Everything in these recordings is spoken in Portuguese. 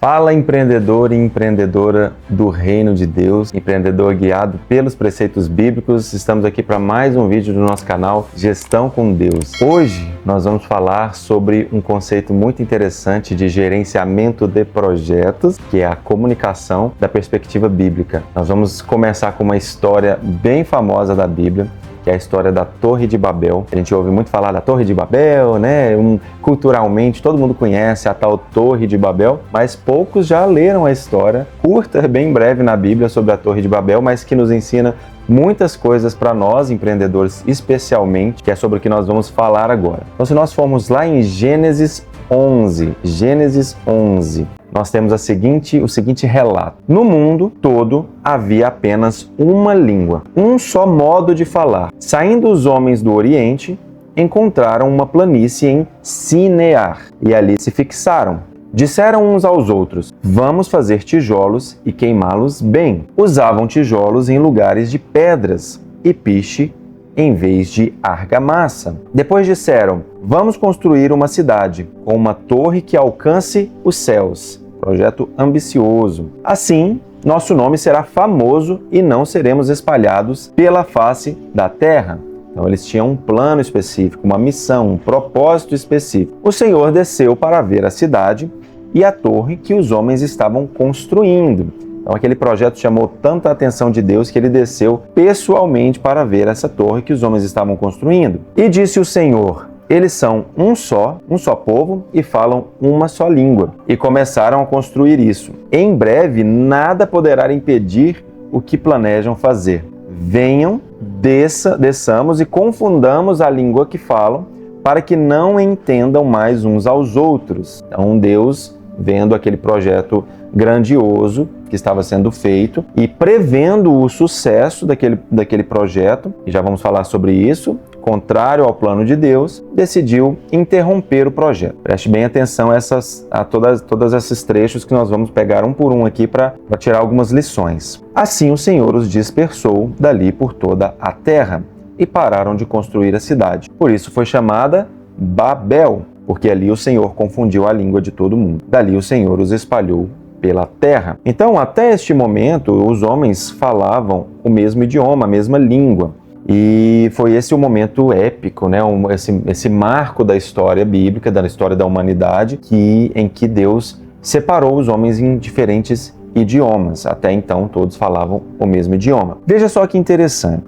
Fala, empreendedor e empreendedora do Reino de Deus, empreendedor guiado pelos preceitos bíblicos. Estamos aqui para mais um vídeo do nosso canal Gestão com Deus. Hoje nós vamos falar sobre um conceito muito interessante de gerenciamento de projetos, que é a comunicação da perspectiva bíblica. Nós vamos começar com uma história bem famosa da Bíblia, que é a história da Torre de Babel. A gente ouve muito falar da Torre de Babel, né? Culturalmente, todo mundo conhece a tal Torre de Babel, mas poucos já leram a história curta, bem breve na Bíblia, sobre a Torre de Babel, mas que nos ensina muitas coisas para nós, empreendedores, especialmente, que é sobre o que nós vamos falar agora. Então, se nós formos lá em Gênesis 11, nós temos o seguinte relato. No mundo todo havia apenas uma língua, um só modo de falar. Saindo os homens do Oriente, encontraram uma planície em Sinear e ali se fixaram. Disseram uns aos outros: vamos fazer tijolos e queimá-los bem. Usavam tijolos em lugares de pedras e piche em vez de argamassa. Depois disseram: vamos construir uma cidade com uma torre que alcance os céus. Projeto ambicioso. Assim, nosso nome será famoso e não seremos espalhados pela face da terra. Então, eles tinham um plano específico, uma missão, um propósito específico. O Senhor desceu para ver a cidade e a torre que os homens estavam construindo. Então, aquele projeto chamou tanta a atenção de Deus que ele desceu pessoalmente para ver essa torre que os homens estavam construindo. E disse o Senhor: eles são um só povo e falam uma só língua. E começaram a construir isso. Em breve, nada poderá impedir o que planejam fazer. Venham, desçamos e confundamos a língua que falam, para que não entendam mais uns aos outros. Então, Deus, vendo aquele projeto grandioso que estava sendo feito e prevendo o sucesso daquele projeto, e já vamos falar sobre isso, contrário ao plano de Deus, decidiu interromper o projeto. Preste bem atenção a todos esses trechos que nós vamos pegar um por um aqui para tirar algumas lições. Assim o Senhor os dispersou dali por toda a terra e pararam de construir a cidade. Por isso foi chamada Babel, porque ali o Senhor confundiu a língua de todo mundo. Dali o Senhor os espalhou pela terra. Então, até este momento, os homens falavam o mesmo idioma, a mesma língua. E foi esse o momento épico, né? Esse marco da história bíblica, da história da humanidade, em que Deus separou os homens em diferentes idiomas. Até então, todos falavam o mesmo idioma. Veja só que interessante.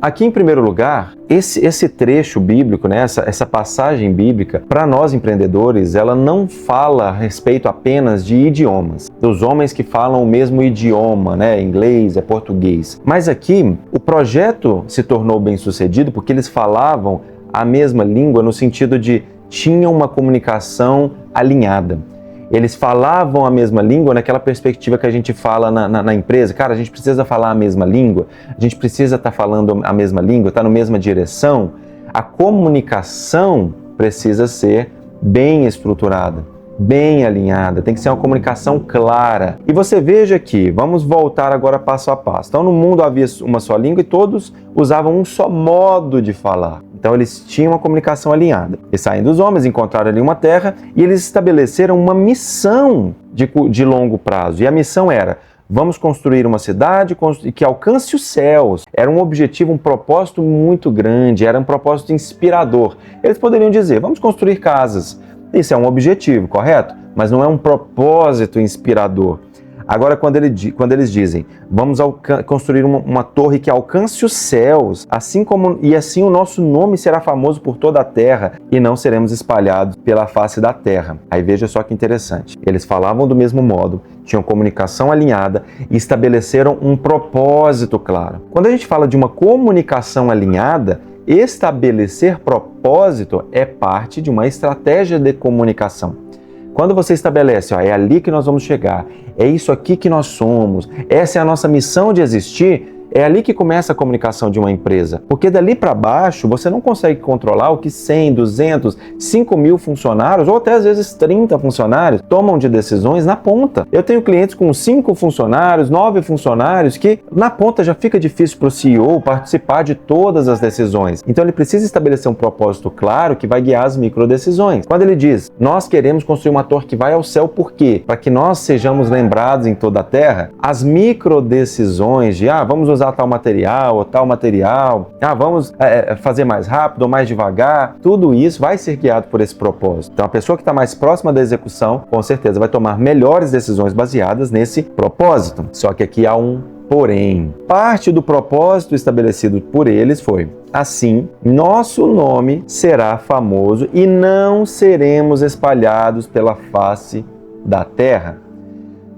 Aqui, em primeiro lugar, esse trecho bíblico, né, essa passagem bíblica, para nós empreendedores, ela não fala a respeito apenas de idiomas, dos homens que falam o mesmo idioma, né, inglês, português. Mas aqui, o projeto se tornou bem-sucedido porque eles falavam a mesma língua no sentido de tinham uma comunicação alinhada. Eles falavam a mesma língua naquela perspectiva que a gente fala na empresa. Cara, a gente precisa falar a mesma língua, a gente precisa estar falando a mesma língua, estar na mesma direção. A comunicação precisa ser bem estruturada, bem alinhada, tem que ser uma comunicação clara. E você veja aqui, vamos voltar agora passo a passo. Então, no mundo havia uma só língua e todos usavam um só modo de falar. Então, eles tinham uma comunicação alinhada. E saindo os homens, encontraram ali uma terra e eles estabeleceram uma missão de longo prazo. E a missão era: vamos construir uma cidade que alcance os céus. Era um objetivo, um propósito muito grande, era um propósito inspirador. Eles poderiam dizer: vamos construir casas. Isso é um objetivo, correto? Mas não é um propósito inspirador. Agora, quando eles dizem: vamos construir uma torre que alcance os céus, assim o nosso nome será famoso por toda a terra e não seremos espalhados pela face da terra. Aí veja só que interessante. Eles falavam do mesmo modo, tinham comunicação alinhada e estabeleceram um propósito claro. Quando a gente fala de uma comunicação alinhada, estabelecer propósito é parte de uma estratégia de comunicação. Quando você estabelece, é ali que nós vamos chegar, é isso aqui que nós somos, essa é a nossa missão de existir, É ali que começa a comunicação de uma empresa. Porque dali para baixo, você não consegue controlar o que 100, 200, 5 mil funcionários, ou até às vezes 30 funcionários, tomam de decisões na ponta. Eu tenho clientes com 5 funcionários, 9 funcionários, que na ponta já fica difícil para o CEO participar de todas as decisões. Então ele precisa estabelecer um propósito claro que vai guiar as microdecisões. Quando ele diz, nós queremos construir uma torre que vai ao céu, por quê? Para que nós sejamos lembrados em toda a terra, as microdecisões de, vamos usar tal material ou tal material, vamos fazer mais rápido ou mais devagar, tudo isso vai ser guiado por esse propósito. Então a pessoa que está mais próxima da execução, com certeza vai tomar melhores decisões baseadas nesse propósito. Só que aqui há um porém. Parte do propósito estabelecido por eles foi: assim, nosso nome será famoso e não seremos espalhados pela face da terra.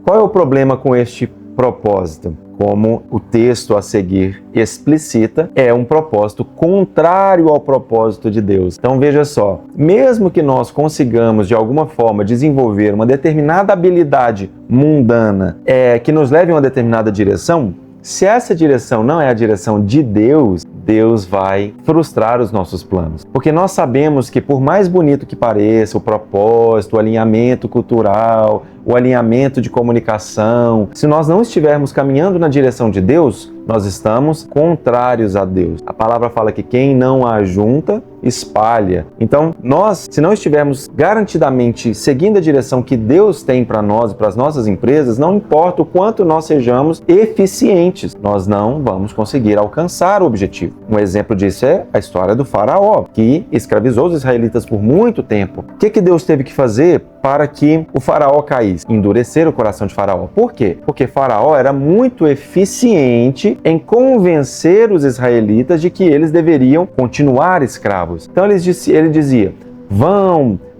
Qual é o problema com este propósito? Como o texto a seguir explicita, é um propósito contrário ao propósito de Deus. Então veja só, mesmo que nós consigamos de alguma forma desenvolver uma determinada habilidade mundana que nos leve a uma determinada direção, se essa direção não é a direção de Deus, Deus vai frustrar os nossos planos. Porque nós sabemos que, por mais bonito que pareça o propósito, o alinhamento cultural, o alinhamento de comunicação, se nós não estivermos caminhando na direção de Deus, nós estamos contrários a Deus. A palavra fala que quem não ajunta, espalha. Então, nós, se não estivermos garantidamente seguindo a direção que Deus tem para nós e para as nossas empresas, não importa o quanto nós sejamos eficientes, nós não vamos conseguir alcançar o objetivo. Um exemplo disso é a história do faraó, que escravizou os israelitas por muito tempo. O que Deus teve que fazer para que o faraó caísse? Endurecer o coração de faraó. Por quê? Porque faraó era muito eficiente em convencer os israelitas de que eles deveriam continuar escravos. Então ele dizia,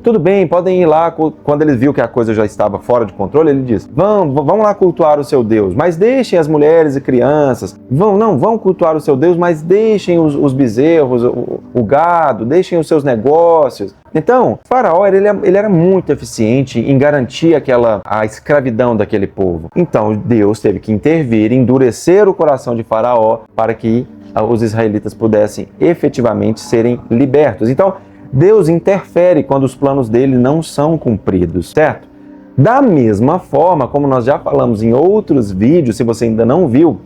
tudo bem, podem ir lá. Quando ele viu que a coisa já estava fora de controle, ele disse, vão lá cultuar o seu Deus, mas deixem as mulheres e crianças. Vão cultuar o seu Deus, mas deixem os bezerros, o gado, deixem os seus negócios. Então, Faraó ele era muito eficiente em garantir a escravidão daquele povo. Então, Deus teve que intervir, endurecer o coração de Faraó para que os israelitas pudessem efetivamente serem libertos. Então, Deus interfere quando os planos dele não são cumpridos, certo? Da mesma forma, como nós já falamos em outros vídeos, se você ainda não viu,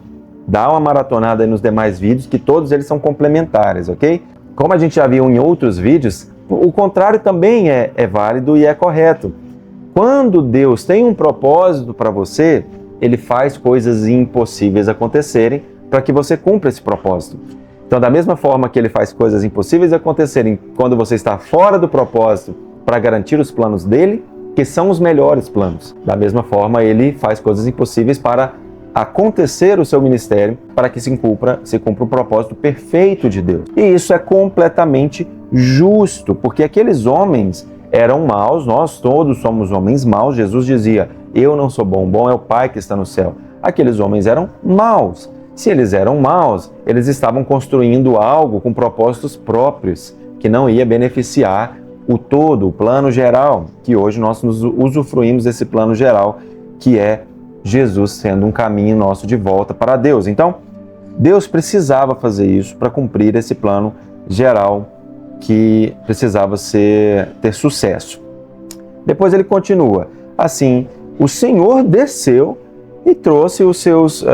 dá uma maratonada aí nos demais vídeos, que todos eles são complementares, ok? Como a gente já viu em outros vídeos, o contrário também é válido e é correto. Quando Deus tem um propósito para você, ele faz coisas impossíveis acontecerem para que você cumpra esse propósito. Então, da mesma forma que ele faz coisas impossíveis acontecerem quando você está fora do propósito para garantir os planos dele, que são os melhores planos. Da mesma forma, ele faz coisas impossíveis para acontecer o seu ministério, para que se cumpra o propósito perfeito de Deus. E isso é completamente justo, porque aqueles homens eram maus, nós todos somos homens maus. Jesus dizia, eu não sou bom, bom é o Pai que está no céu. Aqueles homens eram maus. Se eles eram maus, eles estavam construindo algo com propósitos próprios, que não ia beneficiar o todo, o plano geral, que hoje nós nos usufruímos desse plano geral, que é Jesus sendo um caminho nosso de volta para Deus. Então, Deus precisava fazer isso para cumprir esse plano geral que precisava ter sucesso. Depois ele continua, assim, o Senhor desceu e trouxe os seus,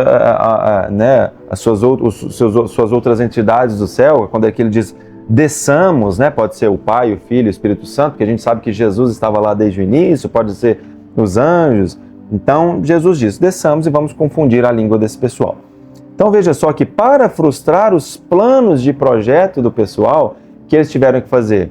suas outras entidades do céu. Quando ele diz desçamos, pode ser o Pai, o Filho, o Espírito Santo, porque a gente sabe que Jesus estava lá desde o início, pode ser os anjos. Então Jesus diz, desçamos e vamos confundir a língua desse pessoal. Então veja só que para frustrar os planos de projeto do pessoal, que eles tiveram que fazer?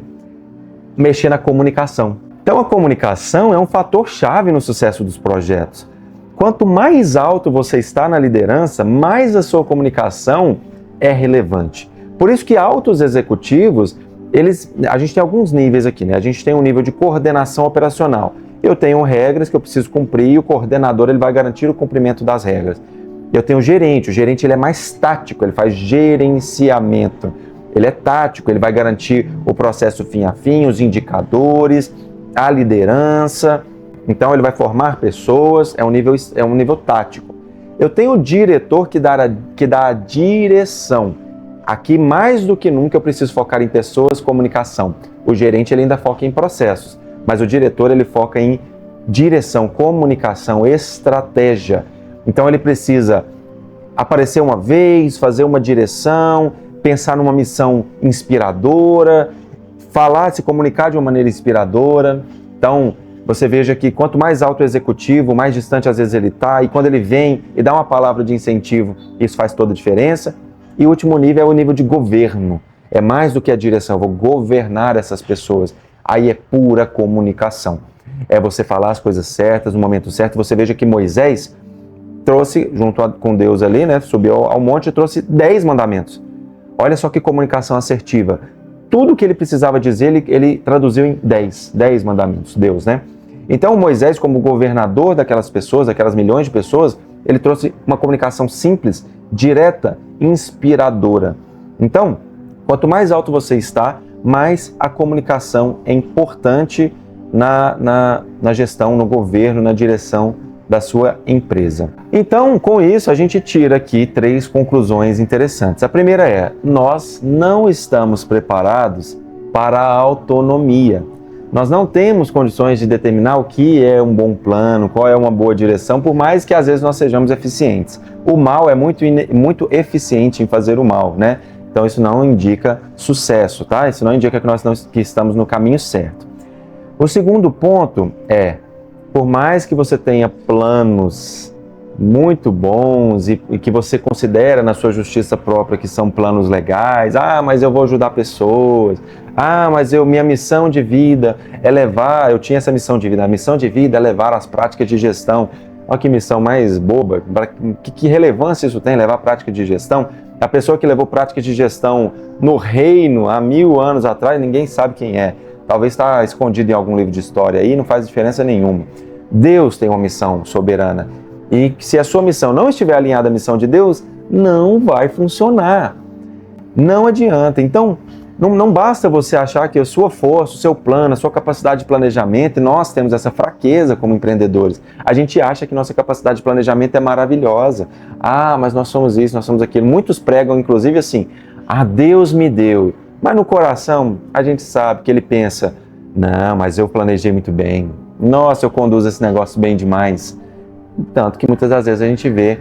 Mexer na comunicação. Então a comunicação é um fator chave no sucesso dos projetos. Quanto mais alto você está na liderança, mais a sua comunicação é relevante. Por isso que altos executivos, a gente tem alguns níveis aqui, A gente tem um nível de coordenação operacional. Eu tenho regras que eu preciso cumprir e o coordenador ele vai garantir o cumprimento das regras. Eu tenho o gerente ele é mais tático, ele faz gerenciamento. Ele é tático, ele vai garantir o processo fim a fim, os indicadores, a liderança. Então ele vai formar pessoas, é um nível tático. Eu tenho o diretor que dá a direção. Aqui, mais do que nunca, eu preciso focar em pessoas, comunicação. O gerente ele ainda foca em processos, mas o diretor ele foca em direção, comunicação, estratégia. Então ele precisa aparecer uma vez, fazer uma direção, pensar numa missão inspiradora, falar, se comunicar de uma maneira inspiradora. Então, você veja que quanto mais alto o executivo, mais distante às vezes ele está, e quando ele vem e dá uma palavra de incentivo, isso faz toda a diferença. E o último nível é o nível de governo. É mais do que a direção, eu vou governar essas pessoas. Aí é pura comunicação. É você falar as coisas certas, no momento certo. Você veja que Moisés trouxe, junto com Deus ali, né, subiu ao monte e trouxe 10 mandamentos. Olha só que comunicação assertiva. Tudo que ele precisava dizer, ele traduziu em 10 mandamentos, Deus, né? Então Moisés, como governador daquelas pessoas, daquelas milhões de pessoas, ele trouxe uma comunicação simples, direta, inspiradora. Então, quanto mais alto você está, mais a comunicação é importante na gestão, no governo, na direção da sua empresa. Então, com isso, a gente tira aqui 3 conclusões interessantes. A primeira é, nós não estamos preparados para a autonomia. Nós não temos condições de determinar o que é um bom plano, qual é uma boa direção, por mais que às vezes nós sejamos eficientes. O mal é muito eficiente em fazer o mal, né? Então isso não indica sucesso, tá? Isso não indica que estamos no caminho certo. O segundo ponto é, por mais que você tenha planos muito bons e que você considera na sua justiça própria que são planos legais, mas eu vou ajudar pessoas, mas minha missão de vida é levar, eu tinha essa missão de vida, a missão de vida é levar as práticas de gestão. Olha que missão mais boba, que relevância isso tem, levar prática de gestão? A pessoa que levou prática de gestão no reino há 1000 anos atrás, ninguém sabe quem é. Talvez está escondido em algum livro de história aí, não faz diferença nenhuma. Deus tem uma missão soberana. E se a sua missão não estiver alinhada à missão de Deus, não vai funcionar. Não adianta. Então, não basta você achar que a sua força, o seu plano, a sua capacidade de planejamento, e nós temos essa fraqueza como empreendedores. A gente acha que nossa capacidade de planejamento é maravilhosa. Mas nós somos isso, nós somos aquilo. Muitos pregam, inclusive, assim, Deus me deu. Mas no coração, a gente sabe que ele pensa, não, mas eu planejei muito bem. Nossa, eu conduzo esse negócio bem demais. Tanto que muitas das vezes a gente vê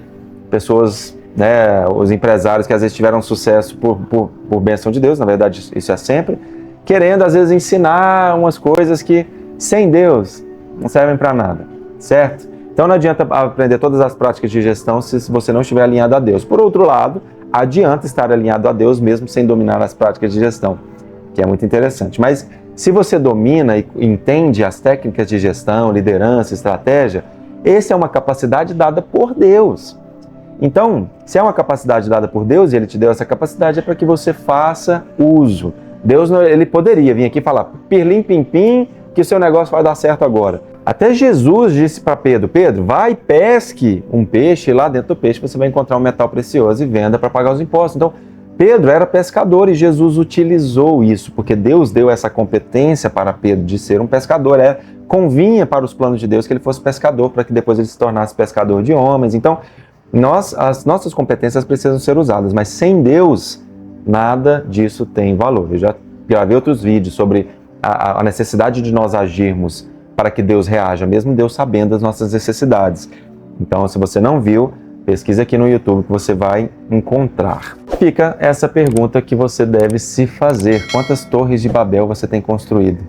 pessoas, né, os empresários que às vezes tiveram sucesso por bênção de Deus, na verdade isso é sempre, querendo às vezes ensinar umas coisas que sem Deus não servem para nada, certo? Então não adianta aprender todas as práticas de gestão se você não estiver alinhado a Deus. Por outro lado, adianta estar alinhado a Deus mesmo sem dominar as práticas de gestão, que é muito interessante. Mas se você domina e entende as técnicas de gestão, liderança, estratégia, essa é uma capacidade dada por Deus. Então, se é uma capacidade dada por Deus e Ele te deu essa capacidade, é para que você faça uso. Deus, ele poderia vir aqui e falar, pirlim pim pim, que o seu negócio vai dar certo agora. Até Jesus disse para Pedro, vai, pesque um peixe, e lá dentro do peixe você vai encontrar um metal precioso e venda para pagar os impostos. Então, Pedro era pescador e Jesus utilizou isso, porque Deus deu essa competência para Pedro de ser um pescador. Convinha para os planos de Deus que ele fosse pescador, para que depois ele se tornasse pescador de homens. Então, as nossas competências precisam ser usadas, mas sem Deus, nada disso tem valor. Eu já gravei outros vídeos sobre a necessidade de nós agirmos para que Deus reaja, mesmo Deus sabendo das nossas necessidades. Então, se você não viu, pesquisa aqui no YouTube que você vai encontrar. Fica essa pergunta que você deve se fazer. Quantas torres de Babel você tem construído?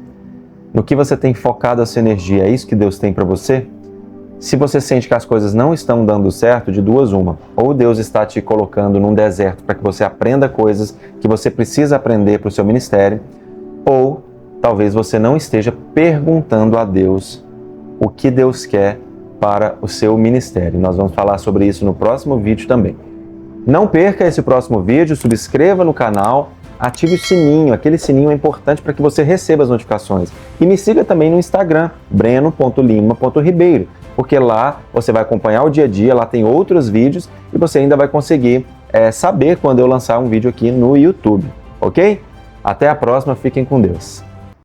No que você tem focado a sua energia? É isso que Deus tem para você? Se você sente que as coisas não estão dando certo, de duas uma. Ou Deus está te colocando num deserto para que você aprenda coisas que você precisa aprender para o seu ministério, ou talvez você não esteja perguntando a Deus o que Deus quer para o seu ministério. Nós vamos falar sobre isso no próximo vídeo também. Não perca esse próximo vídeo, subscreva no canal, ative o sininho, aquele sininho é importante para que você receba as notificações. E me siga também no Instagram, breno.lima.ribeiro, porque lá você vai acompanhar o dia a dia, lá tem outros vídeos e você ainda vai conseguir saber quando eu lançar um vídeo aqui no YouTube, ok? Até a próxima, fiquem com Deus.